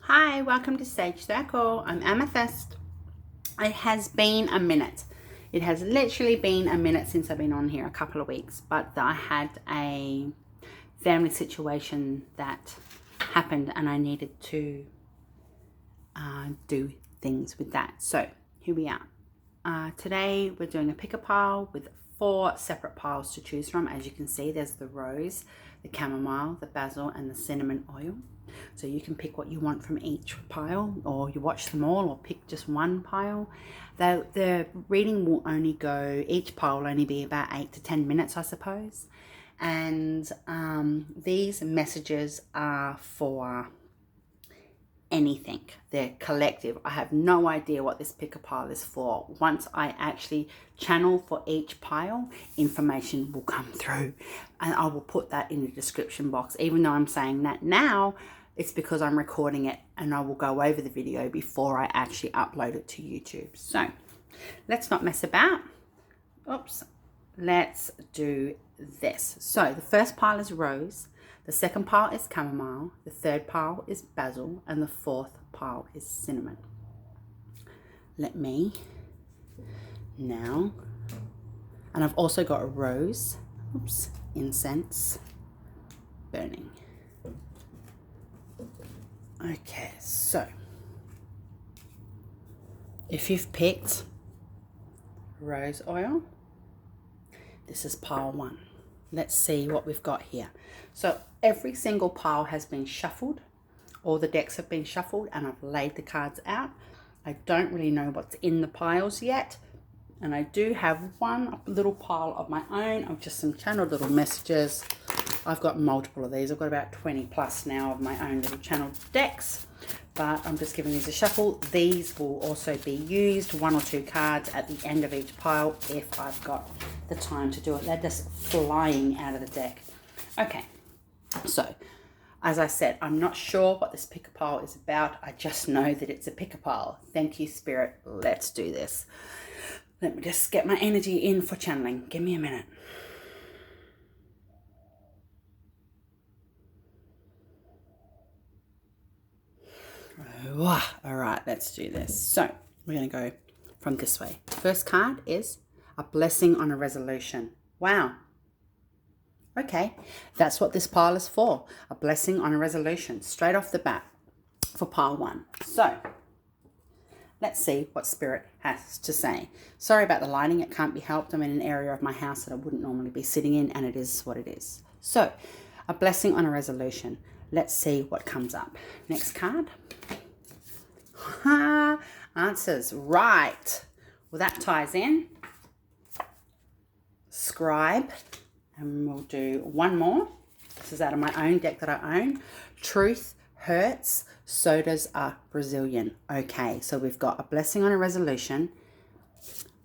Hi, welcome to Sage Circle. I'm Amythyst. It has been a minute. It has literally been a minute since I've been on here, a couple of weeks, but I had a family situation that happened and I needed to do things with that. So here we are. Today we're doing a pick a pile with 4 separate piles to choose from. As you can see, there's the rose, the chamomile, the basil, and the cinnamon oil. So you can pick what you want from each pile, or you watch them all, or pick just one pile. The reading will only go, each pile will only be about 8 to 10 minutes, I suppose. And these messages are for anything. They're collective. I have no idea what this pick a pile is for. Once I actually channel for each pile, information will come through, and I will put that in the description box. Even though I'm saying that now, it's because I'm recording it and I will go over the video before I actually upload it to YouTube. So let's not mess about. Oops. Let's do this. So the first pile is rose. The second pile is chamomile, the third pile is basil, and the fourth pile is cinnamon. Let me now, and I've also got a rose, incense burning. Okay, so if you've picked rose oil, this is pile 1. Let's see what we've got here. So every single pile has been shuffled. All the decks have been shuffled and I've laid the cards out. I don't really know what's in the piles yet. And I do have one little pile of my own of just some channeled little messages. I've got multiple of these. I've got about 20 plus now of my own little channeled decks. But I'm just giving these a shuffle. These will also be used, 1 or 2 cards at the end of each pile if I've got the time to do it. They're just flying out of the deck. Okay, so as I said, I'm not sure what this pick a pile is about. I just know that it's a pick a pile. Thank you, Spirit. Let's do this. Let me just get my energy in for channeling. Give me a minute. All right, let's do this. So we're going to go from this way. First card is a blessing on a resolution. Wow. Okay, that's what this pile is for. A blessing on a resolution, straight off the bat for pile 1. So let's see what Spirit has to say. Sorry about the lighting, it can't be helped. I'm in an area of my house that I wouldn't normally be sitting in, and it is what it is. So, a blessing on a resolution. Let's see what comes up. Next card. Answers. Right. Well, that ties in. Scribe. And we'll do one more. This is out of my own deck that I own. Truth hurts, so does a Brazilian. Okay, so we've got a blessing on a resolution,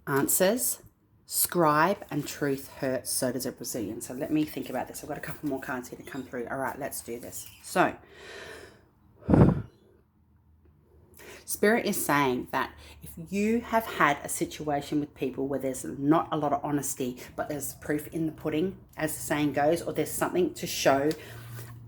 answers, scribe, and truth hurts, so does a Brazilian. So let me think about this. I've got a couple more cards here to come through. All right, let's do this. So Spirit is saying that if you have had a situation with people where there's not a lot of honesty, but there's proof in the pudding, as the saying goes, or there's something to show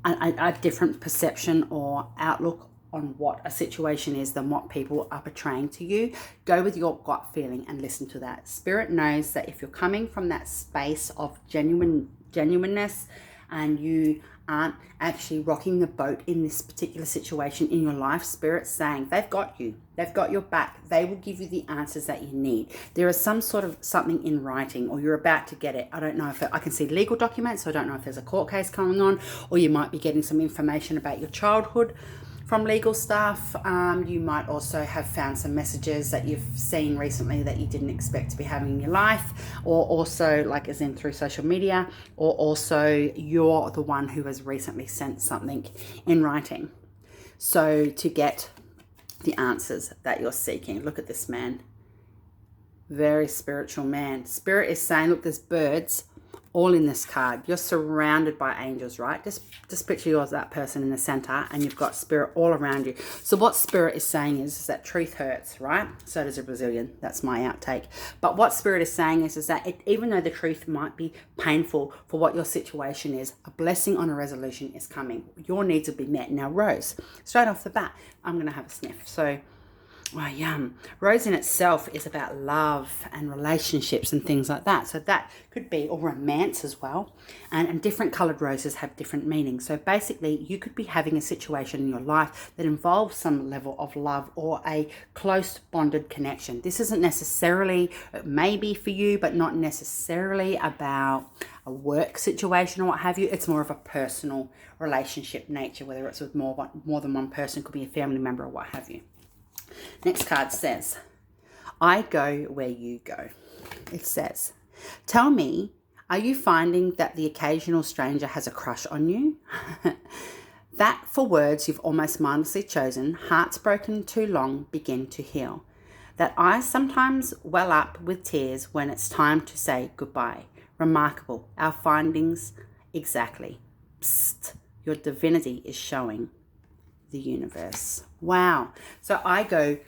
a different perception or outlook on what a situation is than what people are portraying to you, go with your gut feeling and listen to that. Spirit knows that if you're coming from that space of genuineness and you aren't actually rocking the boat in this particular situation in your life, Spirit's saying they've got you. They've got your back. They will give you the answers that you need. There is some sort of something in writing, or you're about to get it. I don't know if I can see legal documents. So I don't know if there's a court case going on, or you might be getting some information about your childhood from legal staff. You might also have found some messages that you've seen recently that you didn't expect to be having in your life, or also like as in through social media, or also you're the one who has recently sent something in writing. So to get the answers that you're seeking, look at this man, very spiritual man. Spirit is saying, look, there's birds all in this card. You're surrounded by angels, right? Just picture yours, that person in the center, and you've got spirit all around you. So what spirit is saying is that truth hurts, right? So does a Brazilian. That's my outtake. But what spirit is saying is that even though the truth might be painful for what your situation is, a blessing on a resolution is coming. Your needs will be met. Now, Rose, straight off the bat, I'm going to have a sniff. So, oh, yum. Rose in itself is about love and relationships and things like that. So that could be, or romance as well. And different coloured roses have different meanings. So basically, you could be having a situation in your life that involves some level of love or a close bonded connection. This isn't necessarily, it may be for you, but not necessarily about a work situation or what have you. It's more of a personal relationship nature, whether it's with more than one person, could be a family member or what have you. Next card says, I go where you go. It says, tell me, are you finding that the occasional stranger has a crush on you? That for words you've almost mindlessly chosen, hearts broken too long begin to heal. That eyes sometimes well up with tears when it's time to say goodbye. Remarkable, our findings exactly. Psst, your divinity is showing. The universe. Wow. So I go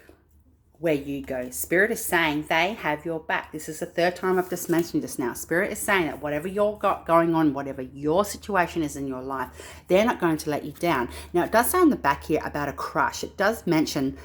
where you go. Spirit is saying they have your back. This is the third time I've just mentioned this now. Spirit is saying that whatever you've got going on, whatever your situation is in your life, they're not going to let you down. Now, it does say on the back here about a crush. It does mention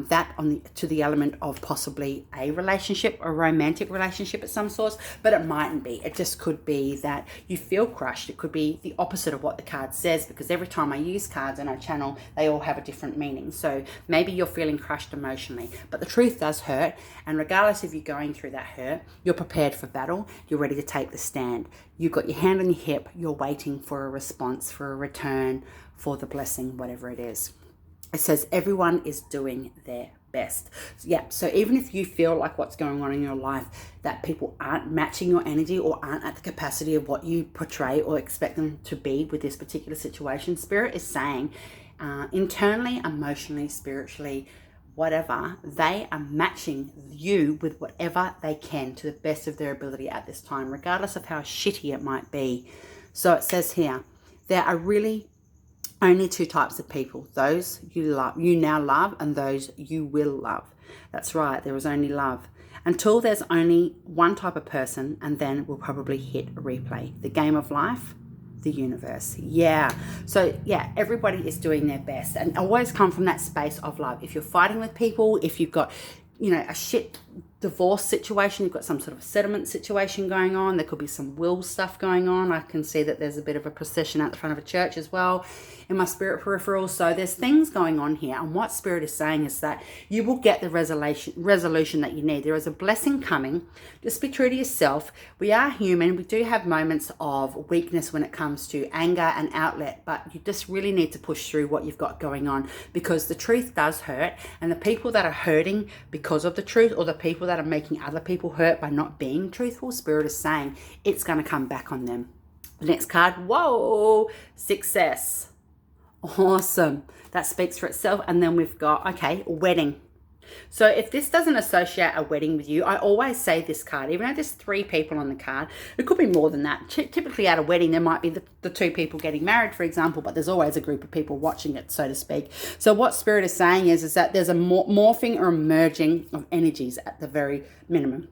that to the element of possibly a relationship, a romantic relationship of some sort, but it mightn't be. It just could be that you feel crushed. It could be the opposite of what the card says, because every time I use cards in our channel, they all have a different meaning. So maybe you're feeling crushed emotionally, but the truth does hurt. And regardless if you're going through that hurt, you're prepared for battle. You're ready to take the stand. You've got your hand on your hip. You're waiting for a response, for a return, for the blessing, whatever it is. It says everyone is doing their best. Yeah, so even if you feel like what's going on in your life, that people aren't matching your energy or aren't at the capacity of what you portray or expect them to be with this particular situation, Spirit is saying internally, emotionally, spiritually, whatever, they are matching you with whatever they can to the best of their ability at this time, regardless of how shitty it might be. So it says here, there are really only two types of people, those you now love and those you will love. That's right, there is only love. Until there's only one type of person, and then we'll probably hit a replay. The game of life, the universe. Yeah. So yeah, everybody is doing their best and always come from that space of love. If you're fighting with people, if you've got, a shit divorce situation, you've got some sort of settlement situation going on, there could be some will stuff going on. I can see that there's a bit of a procession out the front of a church as well in my spirit peripheral. So there's things going on here, and what Spirit is saying is that you will get the resolution that you need. There is a blessing coming. Just be true to yourself. We are human. We do have moments of weakness when it comes to anger and outlet, but you just really need to push through what you've got going on, because the truth does hurt, and the people that are hurting because of the truth, or the people that are making other people hurt by not being truthful, Spirit is saying it's going to come back on them. The next card, whoa, success. Awesome. That speaks for itself. And then we've got, okay, wedding. So if this doesn't associate a wedding with you, I always say this card, even though there's 3 people on the card, it could be more than that. Typically at a wedding, there might be the 2 people getting married, for example, but there's always a group of people watching it, so to speak. So what Spirit is saying is that there's a morphing or merging of energies at the very minimum.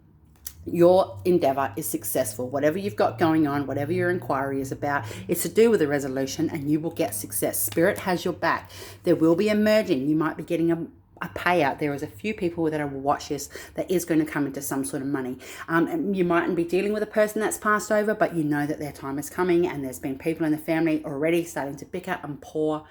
Your endeavor is successful. Whatever you've got going on, whatever your inquiry is about, it's to do with a resolution, and you will get success. Spirit has your back. There will be a merging. You might be getting a payout. There is a few people that will watch this that is going to come into some sort of money. And you mightn't be dealing with a person that's passed over, but you know that their time is coming, and there's been people in the family already starting to bicker and pour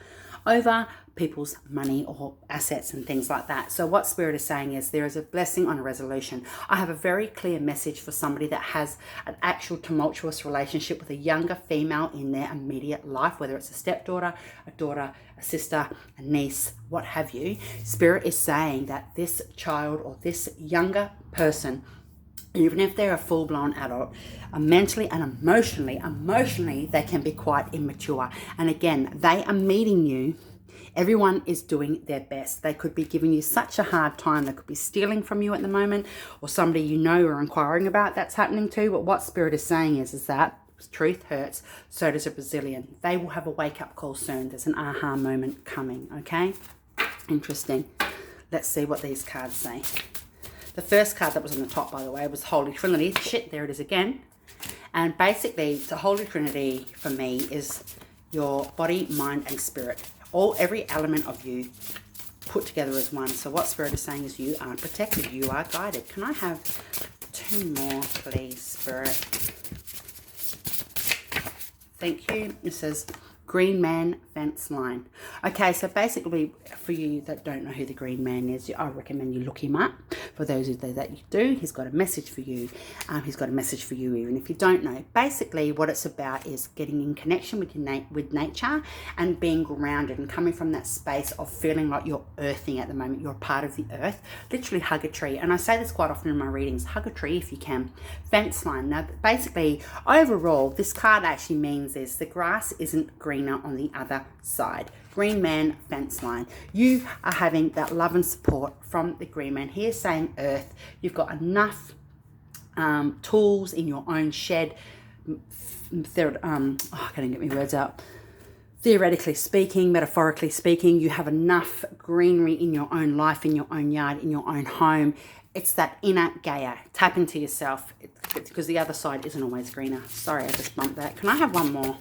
over people's money or assets and things like that. So what Spirit is saying is there is a blessing on a resolution. I have a very clear message for somebody that has an actual tumultuous relationship with a younger female in their immediate life, whether it's a stepdaughter, a daughter, a sister, a niece, what have you. Spirit is saying that this child or this younger person, even if they're a full-blown adult, mentally and emotionally, they can be quite immature. And again, they are meeting you Everyone is doing their best. They could be giving you such a hard time. They could be stealing from you at the moment, or somebody you know are inquiring about that's happening too. But what Spirit is saying is that truth hurts, so does a Brazilian. They will have a wake-up call soon. There's an aha moment coming, okay? Interesting. Let's see what these cards say. The first card that was on the top, by the way, was Holy Trinity. Shit, there it is again. And basically, the Holy Trinity for me is your body, mind, and spirit. Every element of you put together as one. So what Spirit is saying is you are protected. You are guided. Can I have 2 more, please, Spirit? Thank you. It says Green Man Fence Line. Okay, so basically, for you that don't know who the Green Man is, I recommend you look him up. For those of you that you do, he's got a message for you. He's got a message for you even if you don't know. Basically, what it's about is getting in connection with nature and being grounded and coming from that space of feeling like you're earthing at the moment. You're a part of the earth. Literally hug a tree. And I say this quite often in my readings. Hug a tree if you can. Fence line. Now, basically, overall, this card actually means is the grass isn't greener on the other side. Green Man Fence Line. You are having that love and support from the Green Man. He is saying earth. You've got enough tools in your own shed. I can't get my words out. Theoretically speaking, metaphorically speaking, you have enough greenery in your own life, in your own yard, in your own home. It's that inner Gaia. Tap into yourself because the other side isn't always greener. Sorry, I just bumped that. Can I have one more?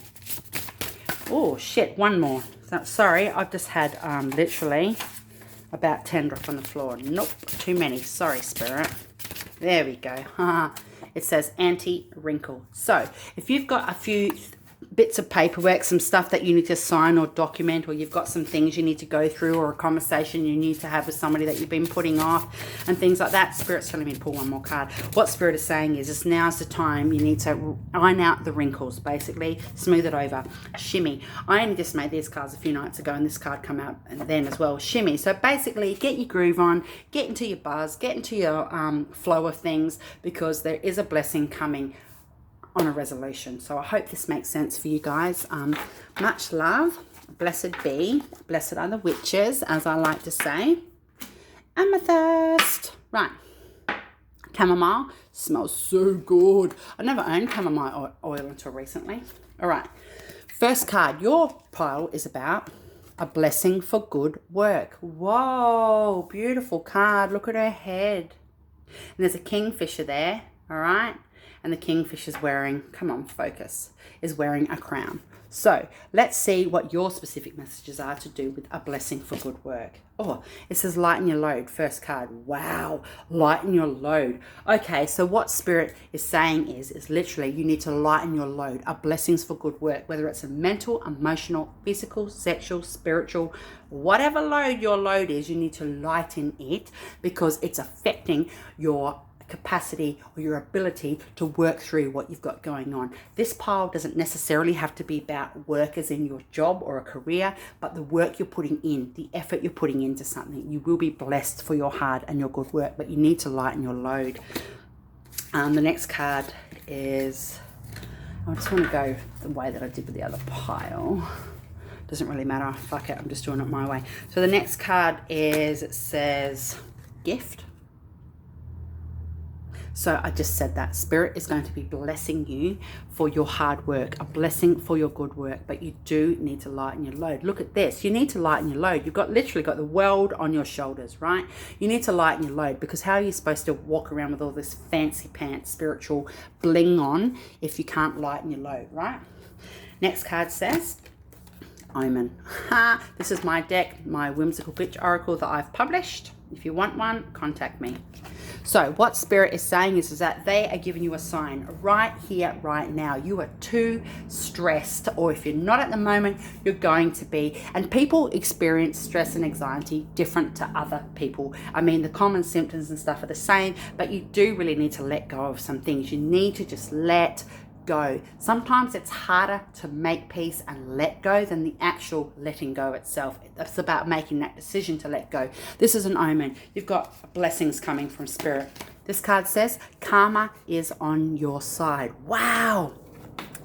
Oh, shit, one more. Sorry, I've just had literally about 10 drop on the floor. Nope, too many. Sorry, Spirit. There we go. It says anti-wrinkle. So, if you've got a few bits of paperwork, some stuff that you need to sign or document, or you've got some things you need to go through, or a conversation you need to have with somebody that you've been putting off and things like that, Spirit's telling me to pull one more card. What Spirit is saying is now's the time you need to iron out the wrinkles, basically smooth it over, shimmy. I only just made these cards a few nights ago and this card come out and then as well, shimmy. So basically get your groove on, get into your buzz, get into your flow of things, because there is a blessing coming on a resolution. So I hope this makes sense for you guys. Much love. Blessed be. Blessed are the witches, as I like to say. Amethyst. Right. Chamomile. Smells so good. I never owned chamomile oil until recently. All right. First card. Your pile is about a blessing for good work. Whoa. Beautiful card. Look at her head. And there's a kingfisher there. All right. And the kingfish is wearing, come on, focus, is wearing a crown. So let's see what your specific messages are to do with a blessing for good work. Oh, it says lighten your load, first card. Wow, lighten your load. Okay, so what Spirit is saying is literally you need to lighten your load. A blessings for good work, whether it's a mental, emotional, physical, sexual, spiritual, whatever load your load is, you need to lighten it because it's affecting your capacity or your ability to work through what you've got going on. This pile doesn't necessarily have to be about work as in your job or a career, but the work you're putting in, the effort you're putting into something. You will be blessed for your hard and your good work, but you need to lighten your load. The next card is, I just want to go the way that I did with the other pile. Doesn't really matter. Fuck it. I'm just doing it my way. So the next card is, it says gift. So I just said that Spirit is going to be blessing you for your hard work, a blessing for your good work, but you do need to lighten your load. Look at this. You need to lighten your load. You've got literally got the world on your shoulders, right? You need to lighten your load because how are you supposed to walk around with all this fancy pants, spiritual bling on if you can't lighten your load, right? Next card says Omen. This is my deck, my whimsical bitch oracle that I've published. If you want one, contact me. So what Spirit is saying is that they are giving you a sign right here, right now. You are too stressed, or if you're not at the moment, you're going to be. And people experience stress and anxiety different to other people. I mean, the common symptoms and stuff are the same, but you do really need to let go of some things. You need to just let go. Sometimes it's harder to make peace and let go than the actual letting go itself. It's about making that decision to let go. This is an omen. You've got blessings coming from Spirit. This card says karma is on your side. Wow.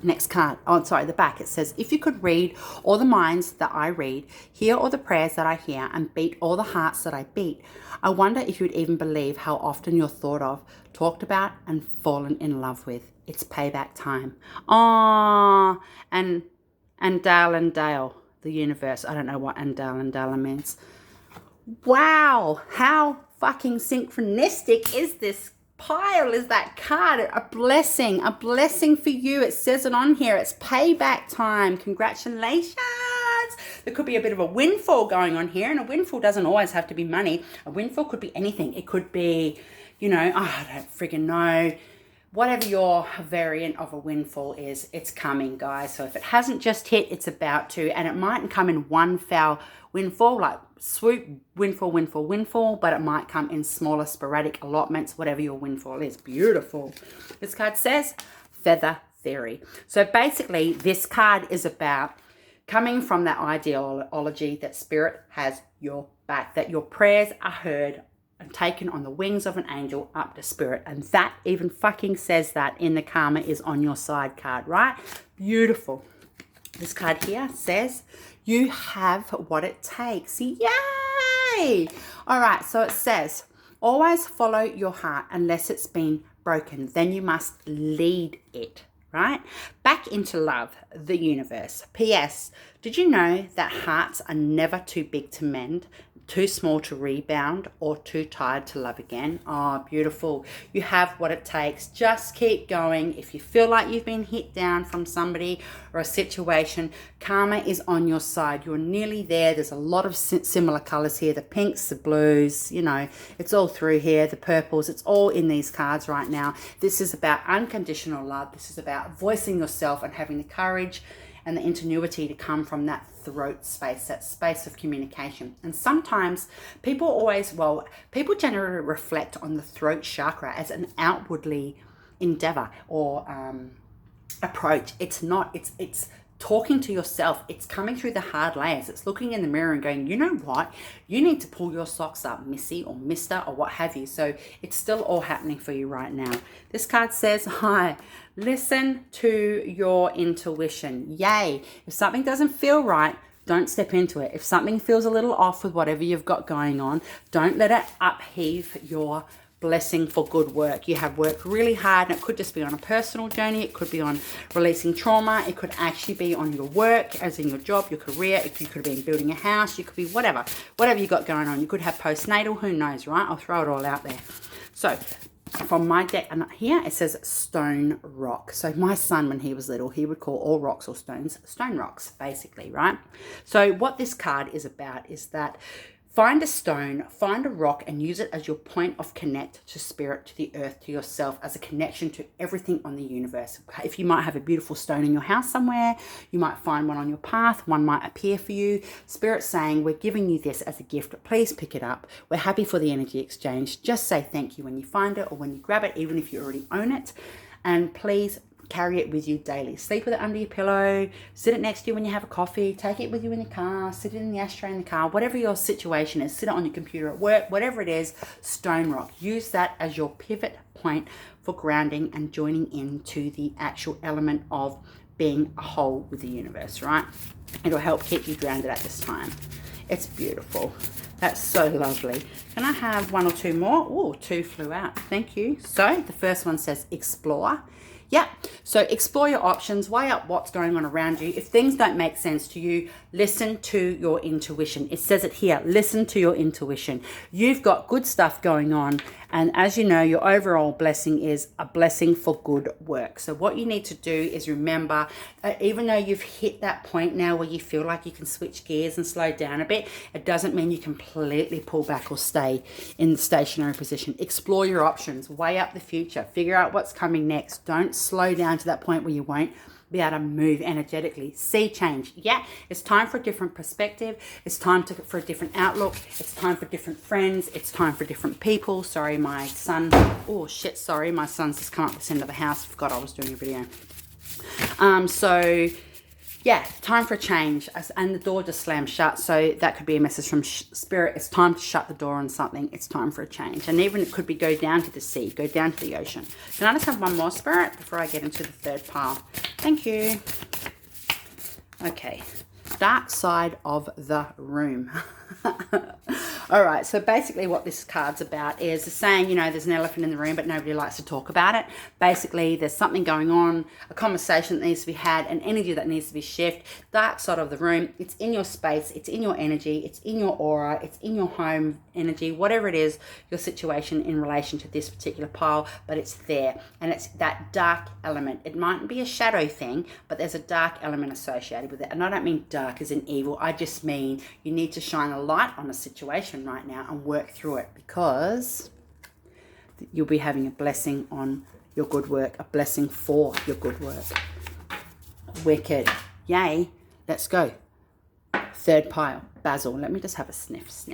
Next card, oh sorry, the back, it says, if you could read all the minds that I read, hear all the prayers that I hear, and beat all the hearts that I beat, I wonder if you'd even believe how often you're thought of, talked about, and fallen in love with. It's payback time. Aww, and Dale, the universe. I don't know what Andala means. Wow, how fucking synchronistic is this pile, is that card? A blessing for you. It says it on here. It's payback time. Congratulations. There could be a bit of a windfall going on here, and a windfall doesn't always have to be money. A windfall could be anything. It could be, you know, I don't friggin' know. Whatever your variant of a windfall is, it's coming, guys. So if it hasn't just hit, it's about to, and it mightn't come in one foul windfall, like swoop, windfall, but it might come in smaller sporadic allotments, whatever your windfall is. Beautiful. This card says feather theory. So basically, this card is about coming from that ideology that spirit has your back, that your prayers are heard and taken on the wings of an angel up to spirit. And that even fucking says that in the karma is on your side card, right? Beautiful. This card here says, you have what it takes. Yay! All right, so it says, always follow your heart unless it's been broken. Then you must lead it, right? Back into love, the universe. P.S. Did you know that hearts are never too big to mend, too small to rebound, or too tired to love again? Oh, beautiful. You have what it takes. Just keep going. If you feel like you've been hit down from somebody or a situation, karma is on your side. You're nearly there. There's a lot of similar colors here. The pinks, the blues, you know, it's all through here. The purples, it's all in these cards right now. This is about unconditional love. This is about voicing yourself and having the courage and the ingenuity to come from that throat space, that space of communication. And sometimes people generally reflect on the throat chakra as an outwardly endeavor or approach. It's not, it's talking to yourself. It's coming through the hard layers. It's looking in the mirror and going, you know what? You need to pull your socks up, Missy or Mister or what have you. So it's still all happening for you right now. This card says, hi, listen to your intuition. Yay. If something doesn't feel right, don't step into it. If something feels a little off with whatever you've got going on, don't let it upheave your blessing for good work. You have worked really hard, and it could just be on a personal journey. It could be on releasing trauma. It could actually be on your work, as in your job, your career. If you could have been building a house, you could be whatever you got going on. You could have postnatal, who knows, right? I'll throw it all out there. So from my deck, and here it says stone rock. So my son, when he was little, he would call all rocks or stones stone rocks, basically, right? So what this card is about is that find a stone, find a rock, and use it as your point of connect to spirit, to the earth, to yourself, as a connection to everything on the universe. If you might have a beautiful stone in your house somewhere, you might find one on your path, one might appear for you. Spirit's saying, we're giving you this as a gift. Please pick it up. We're happy for the energy exchange. Just say thank you when you find it or when you grab it, even if you already own it. And please carry it with you daily. Sleep with it under your pillow, sit it next to you when you have a coffee, take it with you in your car, sit it in the ashtray in the car, whatever your situation is, sit it on your computer at work, whatever it is, stone rock. Use that as your pivot point for grounding and joining into the actual element of being a whole with the universe, right? It'll help keep you grounded at this time. It's beautiful. That's so lovely. Can I have one or two more? Oh, two flew out. Thank you. So the first one says explore. Yeah, so explore your options, weigh up what's going on around you. If things don't make sense to you, listen to your intuition. It says it here, listen to your intuition. You've got good stuff going on, and as you know, your overall blessing is a blessing for good work. So what you need to do is remember, even though you've hit that point now where you feel like you can switch gears and slow down a bit, it doesn't mean you completely pull back or stay in the stationary position. Explore your options, weigh up the future, figure out what's coming next. Don't slow down to that point where you won't be able to move energetically. See change. Yeah, it's time for a different perspective. It's time for a different outlook. It's time for different friends. It's time for different people. Sorry, my son. Oh, shit, sorry. My son's just come up this end of the house. Forgot I was doing a video. So yeah, time for a change. And the door just slammed shut. So that could be a message from Spirit. It's time to shut the door on something. It's time for a change. And even it could be go down to the sea, go down to the ocean. Can I just have one more, Spirit, before I get into the third pile? Thank you. Okay. Dark side of the room. All right, so basically what this card's about is saying, you know, there's an elephant in the room, but nobody likes to talk about it. Basically, there's something going on, a conversation that needs to be had, an energy that needs to be shifted. Dark side of the room, it's in your space, it's in your energy, it's in your aura, it's in your home energy, whatever it is, your situation in relation to this particular pile, but it's there. And it's that dark element. It mightn't be a shadow thing, but there's a dark element associated with it. And I don't mean dark as in evil. I just mean you need to shine a light on a situation right now and work through it, because you'll be having a blessing on your good work, a blessing for your good work. Wicked. Yay. Let's go. Third pile. Basil. Let me just have a sniff.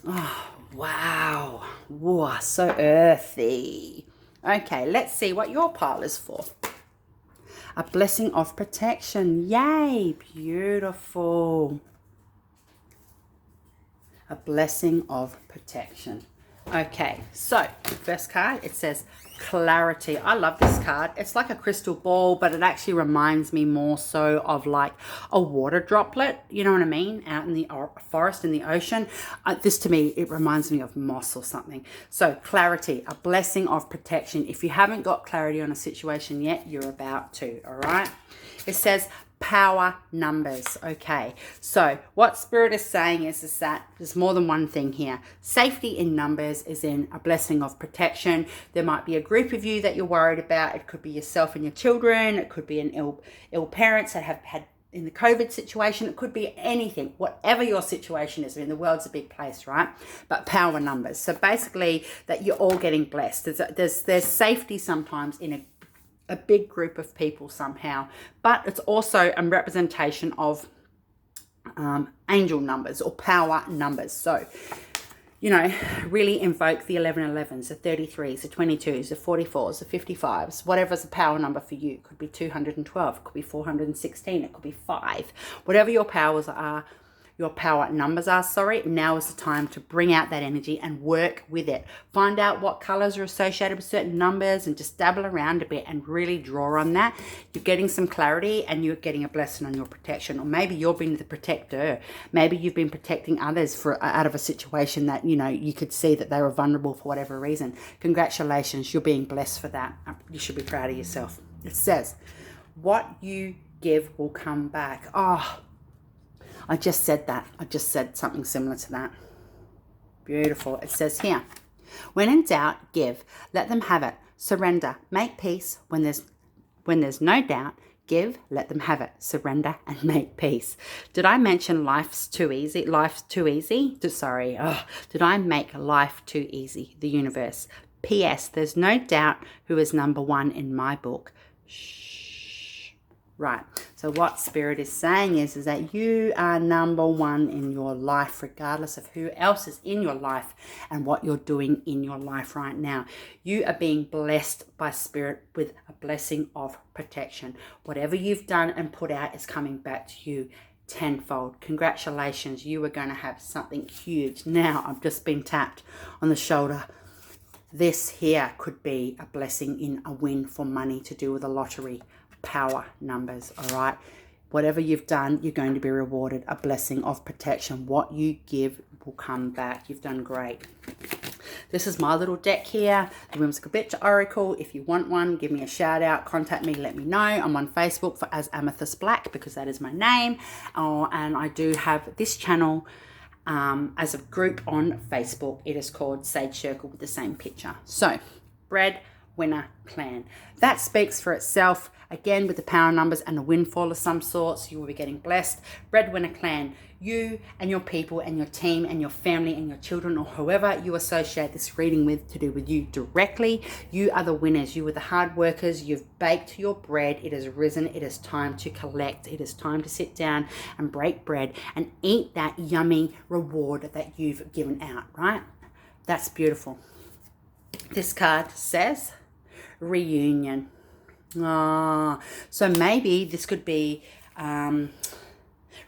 Oh, wow. Whoa, so earthy. Okay, let's see what your pile is for. A blessing of protection. Yay, beautiful. A blessing of protection. Okay, so first card, it says clarity. I love this card. It's like a crystal ball, but it actually reminds me more so of like a water droplet, you know what I mean, out in the forest, in the ocean. This to me, it reminds me of moss or something. So clarity, a blessing of protection. If you haven't got clarity on a situation yet, you're about to, all right? It says power numbers. Okay, so what Spirit is saying is that there's more than one thing here. Safety in numbers is in a blessing of protection. There might be a group of you that you're worried about. It could be yourself and your children. It could be an ill parents that have had in the COVID situation. It could be anything, whatever your situation is. I mean, the world's a big place, right? But power numbers. So basically that you're all getting blessed. There's safety sometimes in a big group of people somehow, but it's also a representation of angel numbers or power numbers. So, you know, really invoke the 1111s, the 33s, the 22s, the 44s, the 55s, whatever's a power number for you. It could be 212, it could be 416, it could be 5. Whatever your powers are, your power numbers are, now is the time to bring out that energy and work with it. Find out what colors are associated with certain numbers and just dabble around a bit and really draw on that. You're getting some clarity and you're getting a blessing on your protection. Or maybe you're being the protector. Maybe you've been protecting others out of a situation that, you know, you could see that they were vulnerable for whatever reason. Congratulations, you're being blessed for that. You should be proud of yourself. It says, what you give will come back. Oh, I just said that. I just said something similar to that. Beautiful. It says here, when in doubt, give. Let them have it. Surrender. Make peace. When there's no doubt, give. Let them have it. Surrender and make peace. Did I mention life's too easy? Life's too easy? Sorry. Did I make life too easy? The universe. P.S. There's no doubt who is number one in my book. Shh. Right. So what Spirit is saying is that you are number one in your life, regardless of who else is in your life and what you're doing in your life right now. You are being blessed by Spirit with a blessing of protection. Whatever you've done and put out is coming back to you tenfold. Congratulations. You are going to have something huge. Now, I've just been tapped on the shoulder. This here could be a blessing in a win for money to do with a lottery. Power numbers, all right? Whatever you've done, you're going to be rewarded a blessing of protection. What you give will come back. You've done great. This is my little deck here, the Whimsical Bitch Oracle. If you want one, give me a shout out, contact me, let me know. I'm on Facebook as Amythyst Black because that is my name. And I do have this channel as a group on Facebook. It is called Sage Circle with the same picture. So, Breadwinner Clan. That speaks for itself. Again, with the power numbers and a windfall of some sorts, you will be getting blessed. Breadwinner Clan, you and your people and your team and your family and your children or whoever you associate this reading with to do with you directly, you are the winners. You are the hard workers. You've baked your bread. It has risen. It is time to collect. It is time to sit down and break bread and eat that yummy reward that you've given out, right? That's beautiful. This card says reunion. So maybe this could be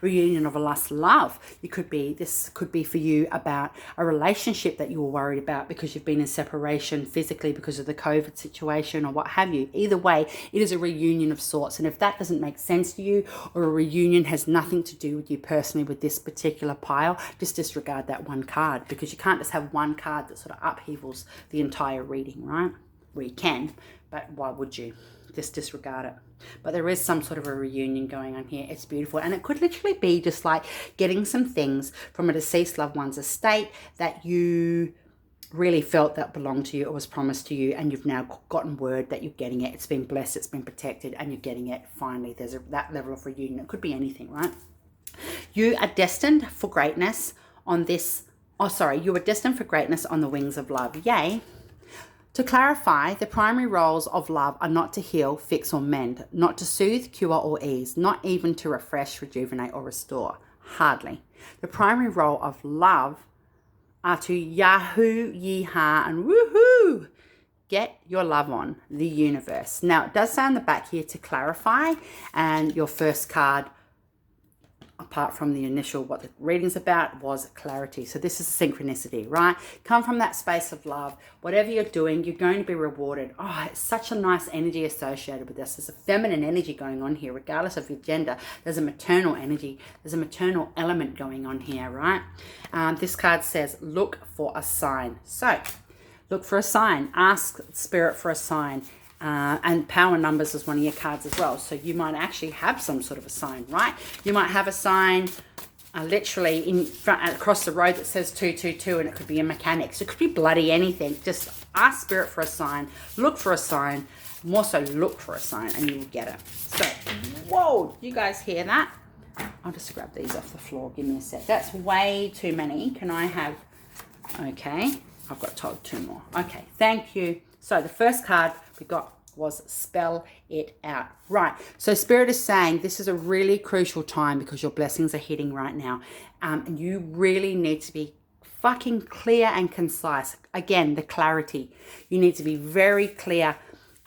reunion of a lost love. This could be for you about a relationship that you were worried about because you've been in separation physically because of the COVID situation or what have you. Either way, it is a reunion of sorts. And if that doesn't make sense to you, or a reunion has nothing to do with you personally with this particular pile, just disregard that one card, because you can't just have one card that sort of upheavals the entire reading, right? Well, you can, but why would you? Just disregard it. But there is some sort of a reunion going on here. It's beautiful. And it could literally be just like getting some things from a deceased loved one's estate that you really felt that belonged to you or was promised to you, and you've now gotten word that you're getting it. It's been blessed, it's been protected, and you're getting it finally. There's that level of reunion. It could be anything, right? You are destined for greatness on this. You are destined for greatness on the wings of love. Yay. To clarify, the primary roles of love are not to heal, fix, or mend, not to soothe, cure, or ease, not even to refresh, rejuvenate, or restore. Hardly. The primary role of love are to yahoo, yeehaw, and woohoo. Get your love on, the universe. Now, it does say on the back here to clarify, and your first card, apart from the initial, what the reading's about, was clarity. So this is synchronicity, right? Come from that space of love. Whatever you're doing, you're going to be rewarded. Oh, it's such a nice energy associated with this. There's a feminine energy going on here, regardless of your gender. There's a maternal energy. There's a maternal element going on here, right? This card says, look for a sign. So look for a sign. Ask Spirit for a sign. And power numbers is one of your cards as well. So you might actually have some sort of a sign, right? You might have a sign literally in front, across the road that says 222, and it could be a mechanics. It could be bloody anything. Just ask Spirit for a sign. Look for a sign. More so, look for a sign, and you will get it. So, whoa, you guys hear that? I'll just grab these off the floor. Give me a sec. That's way too many. Can I have... Okay, I've got told 2 more. Okay, thank you. So the first card we got was spell it out. Right. So Spirit is saying this is a really crucial time because your blessings are hitting right now. And you really need to be fucking clear and concise. Again, the clarity. You need to be very clear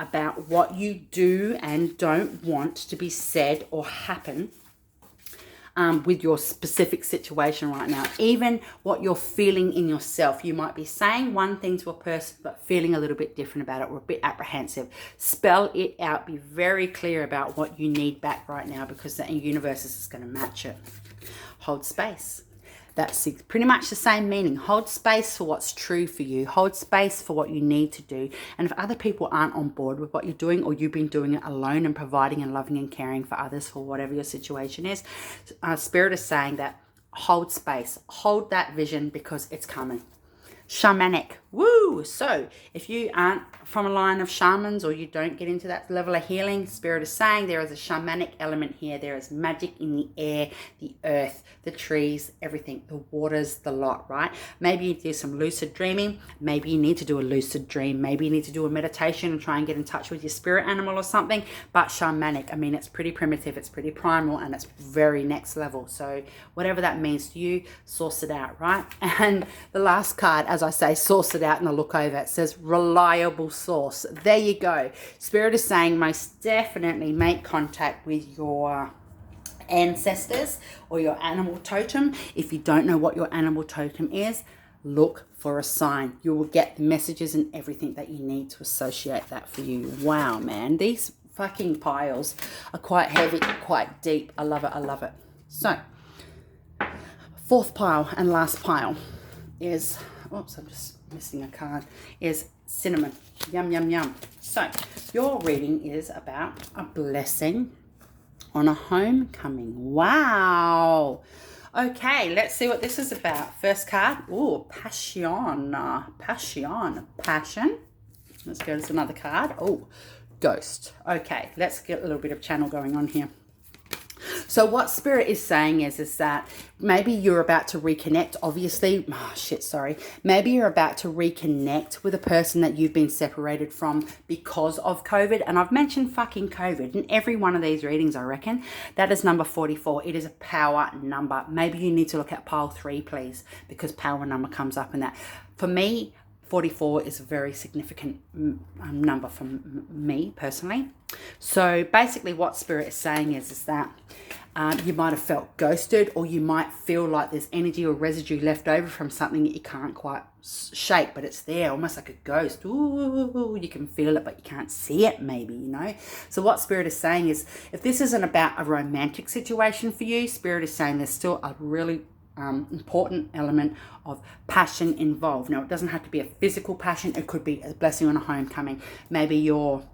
about what you do and don't want to be said or happen with your specific situation right now. Even what you're feeling in yourself. You might be saying one thing to a person but feeling a little bit different about it, or a bit apprehensive. Spell it out. Be very clear about what you need back right now, because the universe is going to match it. Hold space. That's pretty much the same meaning. Hold space for what's true for you. Hold space for what you need to do. And if other people aren't on board with what you're doing, or you've been doing it alone and providing and loving and caring for others for whatever your situation is, Spirit is saying that hold space. Hold that vision, because it's coming. Shamanic. Woo! So if you aren't from a line of shamans, or you don't get into that level of healing, Spirit is saying there is a shamanic element here. There is magic in the air, the earth, the trees, everything, the waters, the lot, right? Maybe you do some lucid dreaming. Maybe you need to do a lucid dream. Maybe you need to do a meditation and try and get in touch with your spirit animal or something. But shamanic, I mean, it's pretty primitive, it's pretty primal, and it's very next level. So whatever that means to you, source it out, right? And the last card, as I say, source it out, and I look over, it says reliable source. There you go. Spirit is saying most definitely make contact with your ancestors or your animal totem. If you don't know what your animal totem is, look for a sign. You will get the messages and everything that you need to associate that for you. Wow, man, these fucking piles are quite heavy, quite deep. I love it. I love it. So 4th pile and last pile is, oops, I'm just missing a card, is cinnamon. Yum, yum, yum. So your reading is about a blessing on a homecoming. Wow. Okay, let's see what this is about. First card. Oh, passion. Passion. Let's go to another card. Oh, ghost. Okay, let's get a little bit of channel going on here. So what Spirit is saying is that maybe you're about to reconnect, obviously. Maybe you're about to reconnect with a person that you've been separated from because of COVID. And I've mentioned fucking COVID in every one of these readings, I reckon. That is number 44. It is a power number. Maybe you need to look at pile 3, please, because power number comes up in that. For me, 44 is a very significant number for me personally. So basically what Spirit is saying is that you might have felt ghosted, or you might feel like there's energy or residue left over from something that you can't quite shake, but it's there, almost like a ghost. Ooh, you can feel it, but you can't see it maybe, you know. So what Spirit is saying is, if this isn't about a romantic situation for you, Spirit is saying there's still a really important element of passion involved. Now, it doesn't have to be a physical passion. It could be a blessing on a homecoming. Maybe you're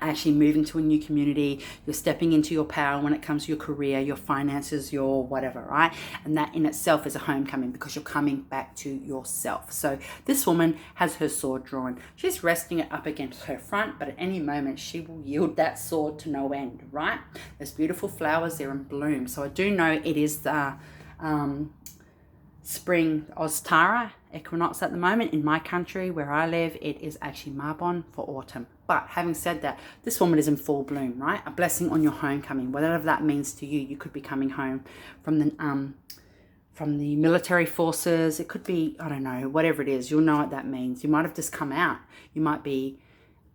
actually moving to a new community, you're stepping into your power when it comes to your career, your finances, your whatever, right? And that in itself is a homecoming, because you're coming back to yourself. So this woman has her sword drawn. She's resting it up against her front, but at any moment she will yield that sword to no end, right? There's beautiful flowers there in bloom. So I do know it is the spring Ostara equinox at the moment. In my country where I live, it is actually Marbon for autumn. But having said that, this woman is in full bloom, right? A blessing on your homecoming, whatever that means to you. You could be coming home from the military forces. It could be, I don't know, whatever it is. You'll know what that means. You might have just come out. You might be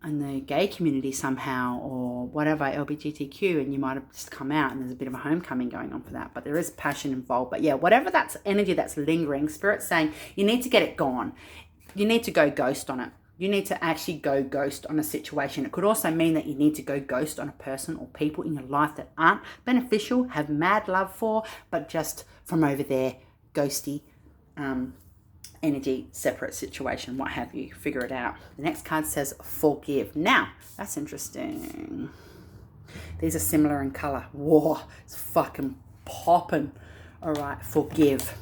in the gay community somehow, or whatever, LGBTQ, and you might have just come out, and there's a bit of a homecoming going on for that. But there is passion involved. But yeah, whatever that's energy that's lingering, Spirit's saying you need to get it gone. You need to go ghost on it. You need to actually go ghost on a situation. It could also mean that you need to go ghost on a person or people in your life that aren't beneficial, have mad love for, but just from over there, ghosty energy, separate situation, what have you. Figure it out. The next card says forgive. Now, that's interesting. These are similar in color. Whoa, it's fucking popping. All right, forgive.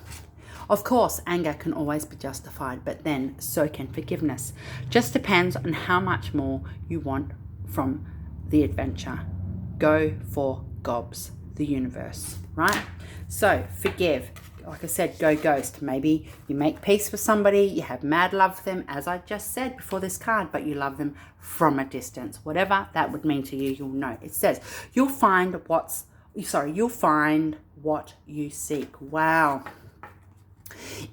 Of course, anger can always be justified, but then so can forgiveness. Just depends on how much more you want from the adventure. Go for gobs, the universe, right? So forgive. Like I said, go ghost. Maybe you make peace with somebody, you have mad love for them, as I just said before this card, but you love them from a distance. Whatever that would mean to you, you'll know. It says you'll find what you seek. Wow.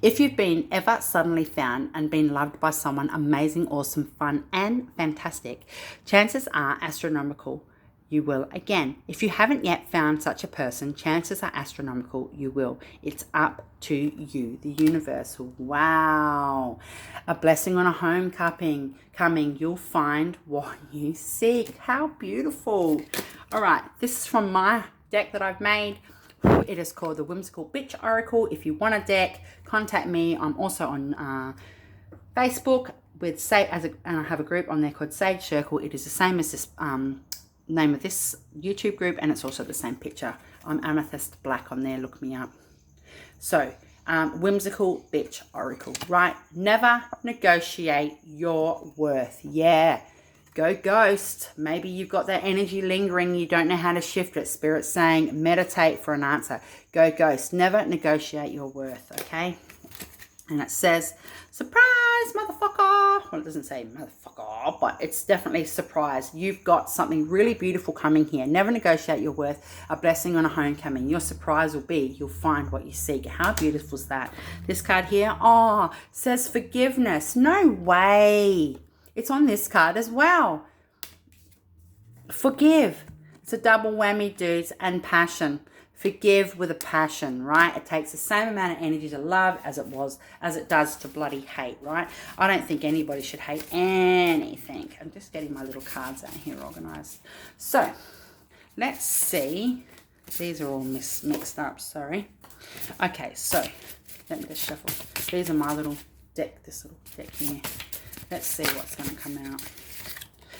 If you've been ever suddenly found and been loved by someone amazing, awesome, fun, and fantastic, chances are astronomical you will again. If you haven't yet found such a person, chances are astronomical you will. It's up to you, the universe. Wow. A blessing on a homecoming coming. You'll find what you seek. How beautiful. All right, this is from my deck that I've made. It is called the Whimsical Bitch Oracle. If you want a deck, contact me. I'm also on Facebook with and I have a group on there called Sage Circle. It is the same as this name of this YouTube group, and it's also the same picture. I'm Amythyst Black on there. Look me up. So Whimsical Bitch Oracle, right? Never negotiate your worth. Yeah. Go ghost. Maybe you've got that energy lingering. You don't know how to shift it. Spirit's saying meditate for an answer. Go ghost. Never negotiate your worth, okay? And it says, surprise, motherfucker. Well, it doesn't say motherfucker, but it's definitely surprise. You've got something really beautiful coming here. Never negotiate your worth. A blessing on a homecoming. Your surprise will be you'll find what you seek. How beautiful is that? This card here, says forgiveness. No way. It's on this card as well. Forgive. It's a double whammy, dudes, and passion. Forgive with a passion, right? It takes the same amount of energy to love as it does to bloody hate, right? I don't think anybody should hate anything. I'm just getting my little cards out here organized. So, let's see. These are all mixed up, sorry. Okay, so, let me just shuffle. These are my little deck, this little deck here. Let's see what's going to come out.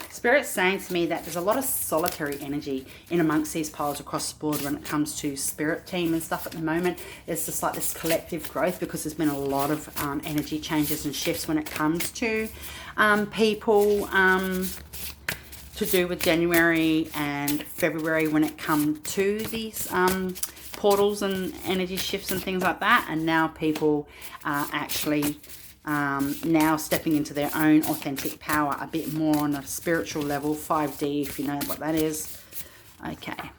Spirit's saying to me that there's a lot of solitary energy in amongst these piles across the board when it comes to spirit team and stuff at the moment. It's just like this collective growth because there's been a lot of energy changes and shifts when it comes to people to do with January and February when it comes to these portals and energy shifts and things like that. And now people are actually now stepping into their own authentic power a bit more on a spiritual level. 5D, if you know what that is. Okay,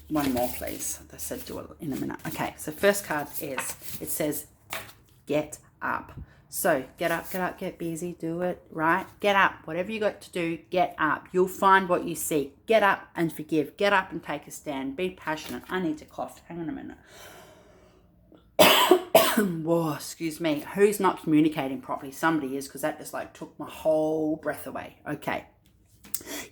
one more please. I said do it in a minute. Okay, so first card is, it says get up. So get up, get busy, do it, right? Get up. Whatever you got to do, get up. You'll find what you seek. Get up and forgive. Get up and take a stand. Be passionate. I need to cough. Hang on a minute. Whoa, excuse me. Who's not communicating properly? Somebody is, because that just like took my whole breath away. Okay.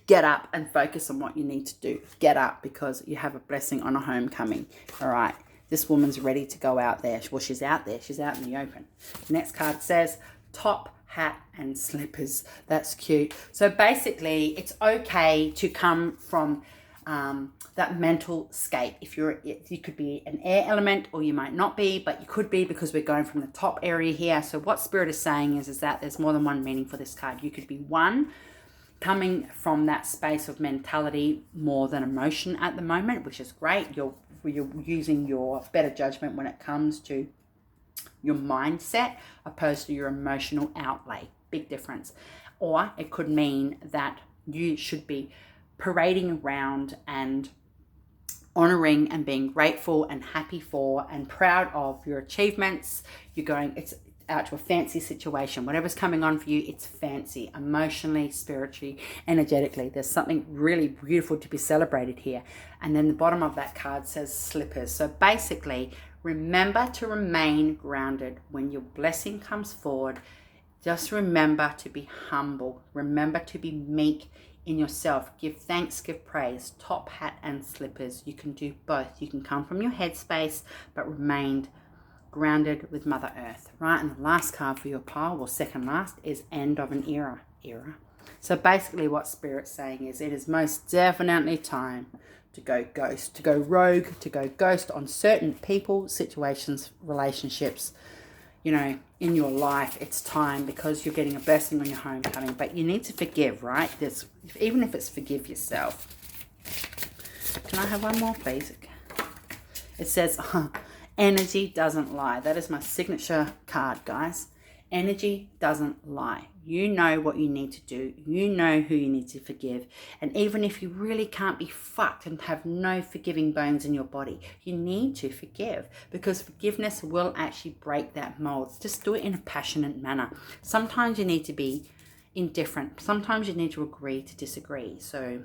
Get up and focus on what you need to do. Get up, because you have a blessing on a homecoming. All right. This woman's ready to go out there. Well, she's out there. She's out in the open. The next card says top, hat, and slippers. That's cute. So basically, it's okay to come from that mental scape. You could be an air element, or you might not be, but you could be, because we're going from the top area here. So what Spirit is saying is that there's more than one meaning for this card. You could be one, coming from that space of mentality more than emotion at the moment, which is great. You're using your better judgment when it comes to your mindset opposed to your emotional outlay. Big difference. Or it could mean that you should be parading around and honoring and being grateful and happy for and proud of your achievements. It's out to a fancy situation. Whatever's coming on for you, it's fancy, emotionally, spiritually, energetically. There's something really beautiful to be celebrated here. And then the bottom of that card says slippers. So basically, remember to remain grounded when your blessing comes forward. Just remember to be humble. Remember to be meek in yourself. Give thanks, give praise. Top hat and slippers. You can do both. You can come from your headspace, but remain grounded with Mother Earth, right? And the last card for your pile, or second last, is end of an era. So basically what Spirit's saying is it is most definitely time to go ghost, to go rogue, to go ghost on certain people, situations, relationships, in your life. It's time, because you're getting a blessing on your homecoming, but you need to forgive, right? Even if it's forgive yourself. Can I have one more, please? It says, energy doesn't lie. That is my signature card, guys. Energy doesn't lie. You know what you need to do. You know who you need to forgive. And even if you really can't be fucked and have no forgiving bones in your body, you need to forgive, because forgiveness will actually break that mold. Just do it in a passionate manner. Sometimes you need to be indifferent. Sometimes you need to agree to disagree. So,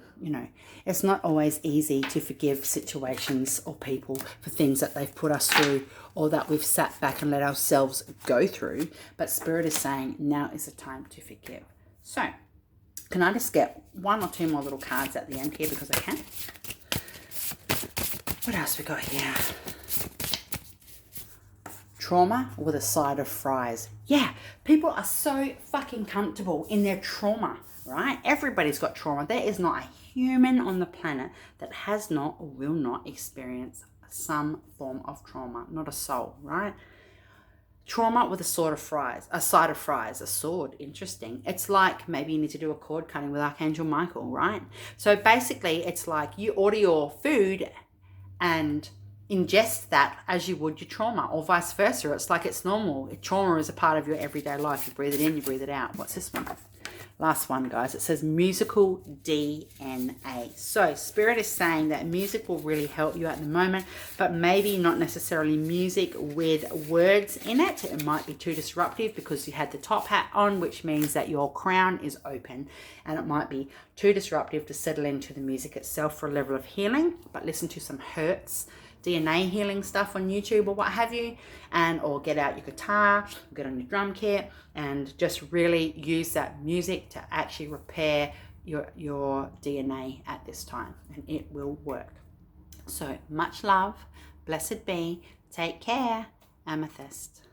it's not always easy to forgive situations or people for things that they've put us through, or that we've sat back and let ourselves go through. But Spirit is saying now is the time to forgive. So, can I just get one or two more little cards at the end here, because I can? What else we got here? Trauma with a side of fries. Yeah, people are so fucking comfortable in their trauma, right? Everybody's got trauma. There is not a human on the planet that has not or will not experience some form of trauma. Not a soul, right? Trauma with a side of fries, a sword. Interesting. It's like maybe you need to do a cord cutting with Archangel Michael, right? So basically, it's like you order your food and ingest that as you would your trauma, or vice versa. It's like it's normal. Trauma is a part of your everyday life. You breathe it in, you breathe it out. What's this one? Last one, guys. It says musical DNA. So Spirit is saying that music will really help you at the moment, but maybe not necessarily music with words in it. It might be too disruptive because you had the top hat on, which means that your crown is open, and it might be too disruptive to settle into the music itself for a level of healing. But listen to some Hertz DNA healing stuff on YouTube or what have you, or get out your guitar, get on your drum kit, and just really use that music to actually repair your DNA at this time, and it will work. So much love, blessed be, take care, Amythyst.